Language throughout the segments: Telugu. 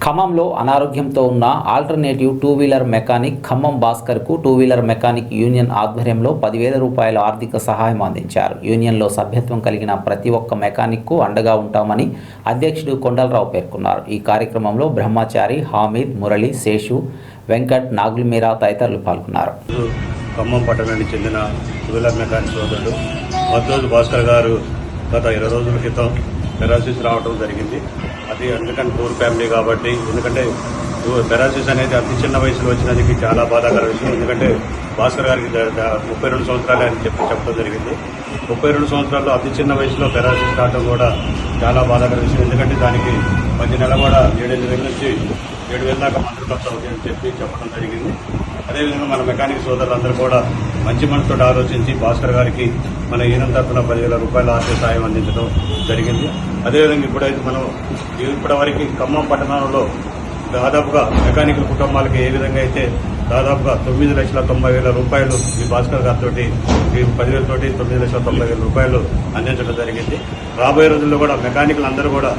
ఖమ్మంలో అనారోగ్యంతో ఉన్న alternative two wheeler mechanic Khammam భాస్కర్కు టూ వీలర్ మెకానిక్ యూనియన్ ఆధ్వర్యంలో 10,000 రూపాయల ఆర్థిక సహాయం అందించారు. యూనియన్లో సభ్యత్వం కలిగిన ప్రతి ఒక్క మెకానిక్కు అండగా ఉంటామని అధ్యక్షుడు కొండలరావు పేర్కొన్నారు. ఈ కార్యక్రమంలో బ్రహ్మచారి, హామీద్, మురళి, శేషు, వెంకట్, నాగుల్మీరా తదితరులు పాల్గొన్నారు. ఖమ్మం పట్టణానికి చెందిన టూ వీలర్ మెకానిక్ సోదరుడు మద్దోజు భాస్కర్ గారు గత 20 రోజుల క్రితం పెరాలసిస్ రావడం జరిగింది. అది ఎందుకంటే పూర్ ఫ్యామిలీ కాబట్టి, ఎందుకంటే పెరాలసిస్ అనేది అతి చిన్న వయసులో వచ్చినందుకు చాలా బాధాకర విషయం. ఎందుకంటే భాస్కర్ గారికి 32 సంవత్సరాలే అని చెప్పడం జరిగింది. 32 సంవత్సరాల్లో అతి చిన్న వయసులో పెరాలసిస్ రావడం కూడా చాలా బాధాకర విషయం. ఎందుకంటే దానికి ప్రతి నెల కూడా 7,000 నుంచి 7,000 దాకా మందులు ఖర్చు అవుతాయని చెప్పడం జరిగింది. అదేవిధంగా మన మెకానిక్ సోదరులందరూ కూడా మంచి మనసుతో ఆలోచించి భాస్కర్ గారికి మన ఈయన తరఫున 10,000 రూపాయల ఆర్థిక సాయం అందించడం జరిగింది. అదేవిధంగా ఇప్పుడైతే మనం ఇప్పటివరకు ఖమ్మం పట్టణంలో దాదాపుగా మెకానికల్ కుటుంబాలకి ఏ విధంగా అయితే దాదాపుగా 9,90,000 రూపాయలు ఈ భాస్కర్ గారితో ఈ 10,000 తోటి 9,90,000 రూపాయలు అందించడం జరిగింది. రాబోయే రోజుల్లో కూడా మెకానికల్ అందరూ కూడా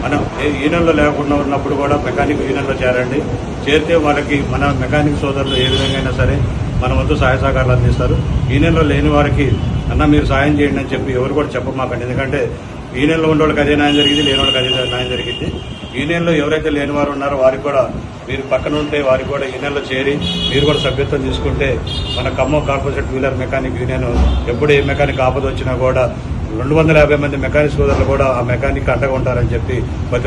మనం యూనియన్లో లేకుండా ఉన్నప్పుడు కూడా మెకానిక్ యూనియన్లో చేరండి. చేరితే వాళ్ళకి మన మెకానిక్ సోదరులు ఏ విధంగా అయినా సరే మన వద్ద సహాయ సహకారాలు అందిస్తారు. యూనియన్లో లేని వారికి అన్న మీరు సాయం చేయండి అని చెప్పి ఎవరు కూడా చెప్పమాకండి. ఎందుకంటే యూనియన్లో ఉన్న వాళ్ళకి అదే న్యాయం జరిగింది, లేని వాళ్ళకి అదే న్యాయం జరిగింది. యూనియన్లో ఎవరైతే లేని వారు ఉన్నారో వారికి కూడా మీరు పక్కన ఉంటే వారికి కూడా యూనియన్లో చేరి మీరు కూడా సభ్యత్వం తీసుకుంటే మన Khammam corporation wheeler mechanic union ఎప్పుడు ఏ మెకానిక్ ఆపద వచ్చినా కూడా 250 మంది మెకానిక్ సోదరులు కూడా ఆ మెకానిక్ అండగా ఉంటారని చెప్పి ప్రతి